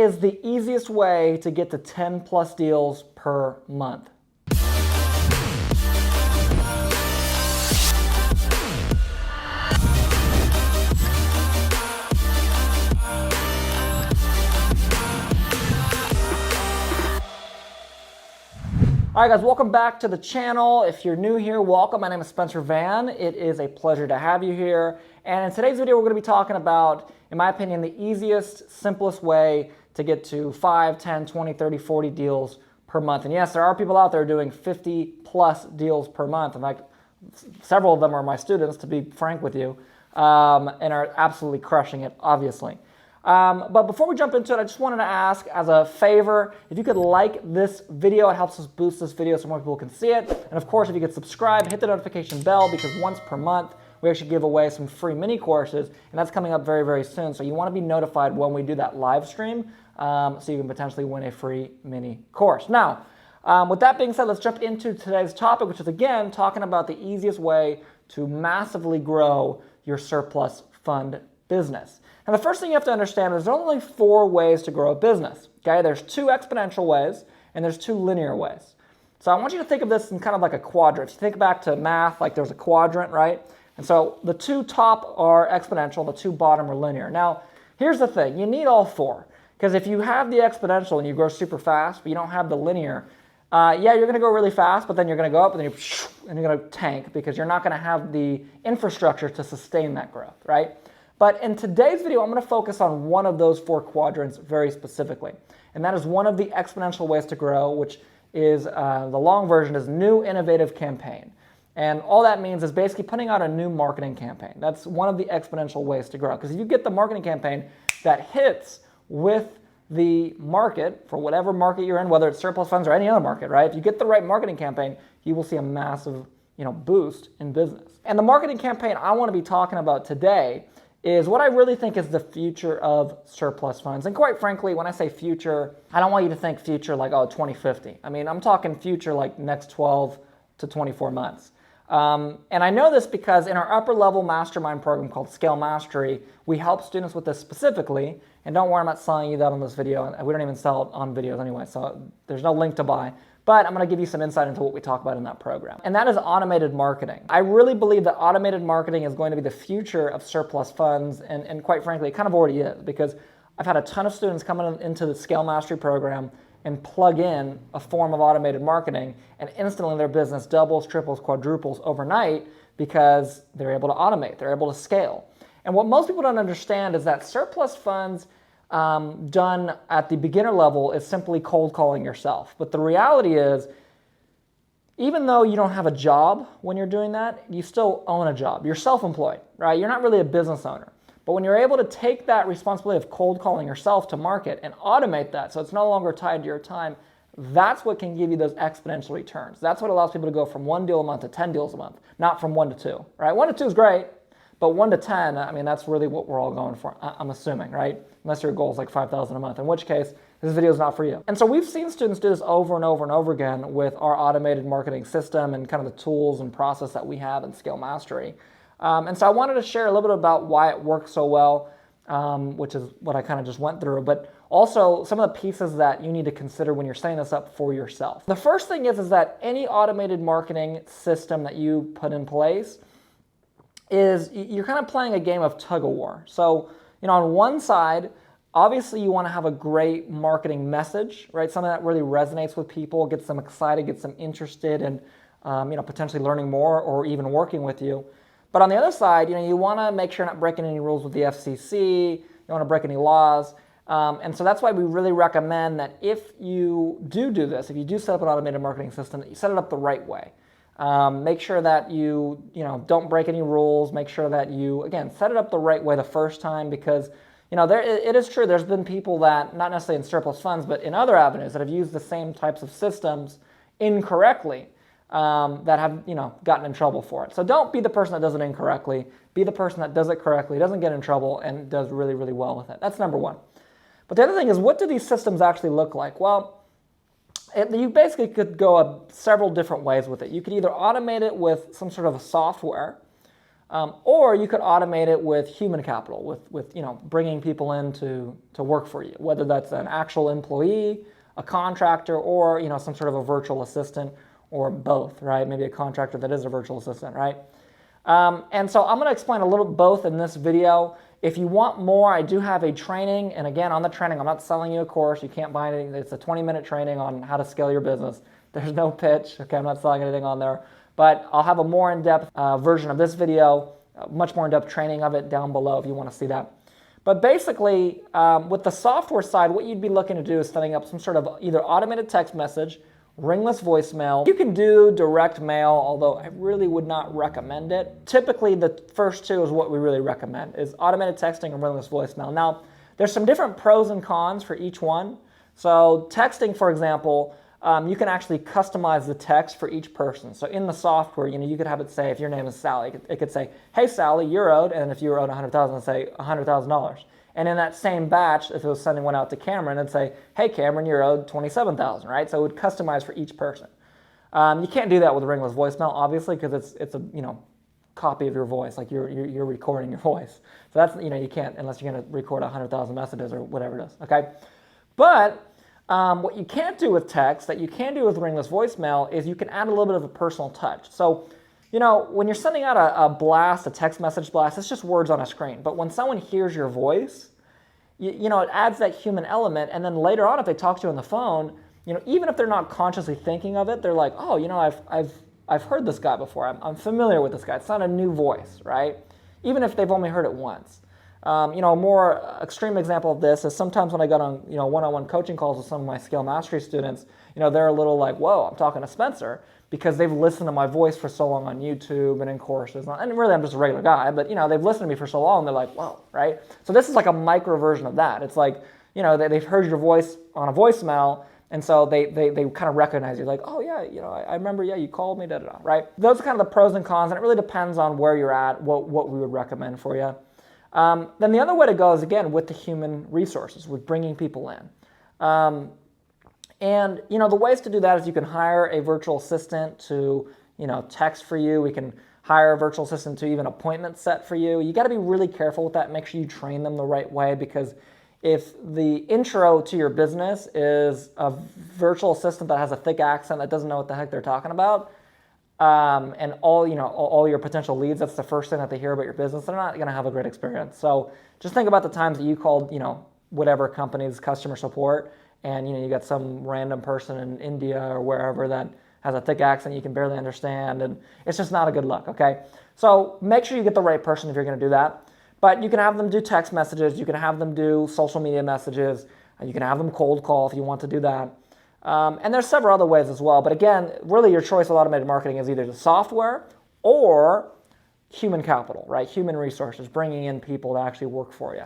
is the easiest way to get to 10 plus deals per month? All right, guys, welcome back to the channel. If you're new here, welcome. My name is Spencer Van. It is a pleasure to have you here. And in today's video, we're going to be talking about, in my opinion, the easiest, simplest way to get to 5, 10, 20, 30, 40 deals per month. And yes, there are people out there doing 50 plus deals per month. In fact, several of them are my students, to be frank with you, and are absolutely crushing it, obviously. But before we jump into it, I just wanted to ask, as a favor, if you could like this video. It helps us boost this video so more people can see it. And of course, if you could subscribe, hit the notification bell, because once per month, we actually give away some free mini courses, and that's coming up very, very soon. So you want to be notified when we do that live stream, so you can potentially win a free mini course. Now, with that being said, let's jump into today's topic, which is, again, talking about the easiest way to massively grow your surplus fund business. And the first thing you have to understand is there's only 4 ways to grow a business. Okay, there's 2 exponential ways and there's 2 linear ways. So I want you to think of this in kind of like a quadrant. If you think back to math, like there's a quadrant, right? And so the 2 top are exponential, the 2 bottom are linear. Now, here's the thing, you need all 4. Because if you have the exponential and you grow super fast, but you don't have the linear, yeah, you're going to go really fast, but then you're going to go up and then you're going to tank, because you're not going to have the infrastructure to sustain that growth, right? But in today's video, I'm going to focus on one of those 4 quadrants very specifically. And that is one of the exponential ways to grow, which is, the long version is new innovative campaign. And all that means is basically putting out a new marketing campaign. That's one of the exponential ways to grow. Because if you get the marketing campaign that hits with the market, for whatever market you're in, whether it's surplus funds or any other market, right? If you get the right marketing campaign, you will see a massive, boost in business. And the marketing campaign I want to be talking about today is what I really think is the future of surplus funds. And quite frankly, when I say future, I don't want you to think future like, 2050. I mean, I'm talking future like next 12 to 24 months. And I know this because in our upper level mastermind program called Scale Mastery, we help students with this specifically. And don't worry, I'm not selling you that on this video. And we don't even sell it on videos anyway, so there's no link to buy. But I'm going to give you some insight into what we talk about in that program. And that is automated marketing. I really believe that automated marketing is going to be the future of surplus funds. And quite frankly, it kind of already is, because I've had a ton of students coming into the Scale Mastery program and plug in a form of automated marketing, and instantly their business doubles, triples, quadruples overnight because they're able to automate, they're able to scale. And what most people don't understand is that surplus funds done at the beginner level is simply cold calling yourself. But the reality is, even though you don't have a job when you're doing that, you still own a job. You're self-employed, right? You're not really a business owner. But when you're able to take that responsibility of cold calling yourself to market and automate that so it's no longer tied to your time, that's what can give you those exponential returns. That's what allows people to go from 1 deal a month to 10 deals a month, not from 1 to 2, right? 1 to 2 is great, but 1 to 10, I mean, that's really what we're all going for, I'm assuming, right? Unless your goal is like 5,000 a month, in which case, this video is not for you. And so we've seen students do this over and over and over again with our automated marketing system and kind of the tools and process that we have in Scale Mastery. And so I wanted to share a little bit about why it works so well, which is what I kind of just went through, but also some of the pieces that you need to consider when you're setting this up for yourself. The first thing is that any automated marketing system that you put in place is you're kind of playing a game of tug of war. So, on one side, obviously you want to have a great marketing message, right? Something that really resonates with people, gets them excited, gets them interested in, potentially learning more or even working with you. But on the other side, you want to make sure you're not breaking any rules with the FCC, you don't want to break any laws. And so that's why we really recommend that if you do this, if you do set up an automated marketing system, that you set it up the right way. Make sure that you don't break any rules. Make sure that you, again, set it up the right way the first time, because it is true, there's been people that, not necessarily in surplus funds, but in other avenues, that have used the same types of systems incorrectly. That have gotten in trouble for it. So don't be the person that does it incorrectly. Be the person that does it correctly, doesn't get in trouble, and does really, really well with it. That's number one. But the other thing is, what do these systems actually look like? Well, you basically could go several different ways with it. You could either automate it with some sort of a software, Or you could automate it with human capital, with bringing people in to work for you, whether that's an actual employee, a contractor, or some sort of a virtual assistant, or both, right? Maybe a contractor that is a virtual assistant, right? And so I'm going to explain a little both in this video. If you want more, I do have a training, and again, on the training, I'm not selling you a course. You can't buy anything. It's a 20-minute training on how to scale your business. There's no pitch. Okay, I'm not selling anything on there. But I'll have a more in-depth version of this video, much more in-depth training of it down below if you want to see that. But basically, with the software side, what you'd be looking to do is setting up some sort of either automated text message, ringless voicemail. You can do direct mail, although I really would not recommend it. Typically, the first two is what we really recommend, is automated texting and ringless voicemail. Now, there's some different pros and cons for each one. So texting, for example, you can actually customize the text for each person. So in the software, you could have it say, if your name is Sally, it could say, hey Sally, you're owed, and if you were owed $100,000, it'd say $100,000. And in that same batch, if it was sending one out to Cameron, it'd say, hey Cameron, you're owed $27,000, right? So it would customize for each person. You can't do that with ringless voicemail, obviously, because it's a copy of your voice, like you're recording your voice. So that's you can't unless you're going to record 100,000 messages or whatever it is. Okay, but what you can't do with text that you can do with ringless voicemail is you can add a little bit of a personal touch. So, when you're sending out a blast, a text message blast, it's just words on a screen. But when someone hears your voice, it adds that human element. And then later on, if they talk to you on the phone, even if they're not consciously thinking of it, they're like, oh, I've heard this guy before. I'm familiar with this guy. It's not a new voice, right? Even if they've only heard it once. A more extreme example of this is sometimes when I got on one-on-one coaching calls with some of my Scale Mastery students, they're a little like, whoa, I'm talking to Spencer, because they've listened to my voice for so long on YouTube and in courses. And really, I'm just a regular guy, but they've listened to me for so long, they're like, whoa, right? So this is like a micro version of that. It's like, they've heard your voice on a voicemail, and so they kind of recognize you, like, oh yeah, I remember, yeah, you called me, da-da-da, right? Those are kind of the pros and cons, and it really depends on where you're at, what we would recommend for you. Then the other way to go is, again, with the human resources, with bringing people in. And the ways to do that is you can hire a virtual assistant to, text for you. We can hire a virtual assistant to even appointment set for you. You got to be really careful with that. Make sure you train them the right way, because if the intro to your business is a virtual assistant that has a thick accent that doesn't know what the heck they're talking about, and all your potential leads, that's the first thing that they hear about your business, they're not going to have a great experience. So just think about the times that you called, whatever company's customer support, and you got some random person in India or wherever that has a thick accent you can barely understand, and it's just not a good look, okay? So make sure you get the right person if you're going to do that. But you can have them do text messages, you can have them do social media messages, you can have them cold call if you want to do that. And there's several other ways as well. But again, really your choice with automated marketing is either the software or human capital, right? Human resources, bringing in people to actually work for you.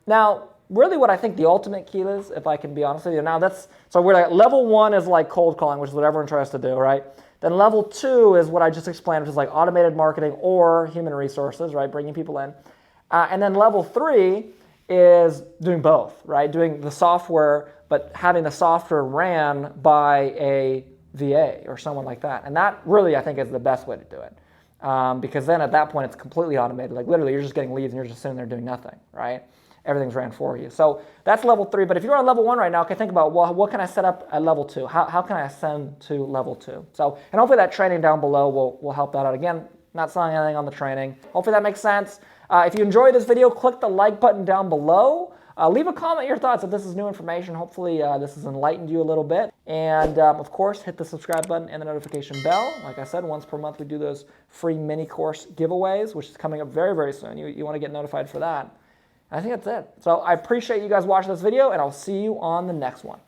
Now, really what I think the ultimate key is, if I can be honest with you, so we're like, level 1 is like cold calling, which is what everyone tries to do, right? Then level 2 is what I just explained, which is like automated marketing or human resources, right? Bringing people in. And then level 3 is doing both, right? Doing the software, but having the software ran by a VA or someone like that. And that really, I think, is the best way to do it. Because then at that point, it's completely automated. Like literally, you're just getting leads and you're just sitting there doing nothing, right? Everything's ran for you. So that's level 3. But if you're on level 1 right now, okay, think about, well, what can I set up at level 2? How can I ascend to level 2? So, and hopefully that training down below will help that out. Again, not selling anything on the training. Hopefully that makes sense. If you enjoyed this video, click the like button down below. Leave a comment your thoughts if this is new information. Hopefully this has enlightened you a little bit. And of course, hit the subscribe button and the notification bell. Like I said, once per month we do those free mini course giveaways, which is coming up very, very soon. You want to get notified for that. I think that's it. So I appreciate you guys watching this video, and I'll see you on the next one.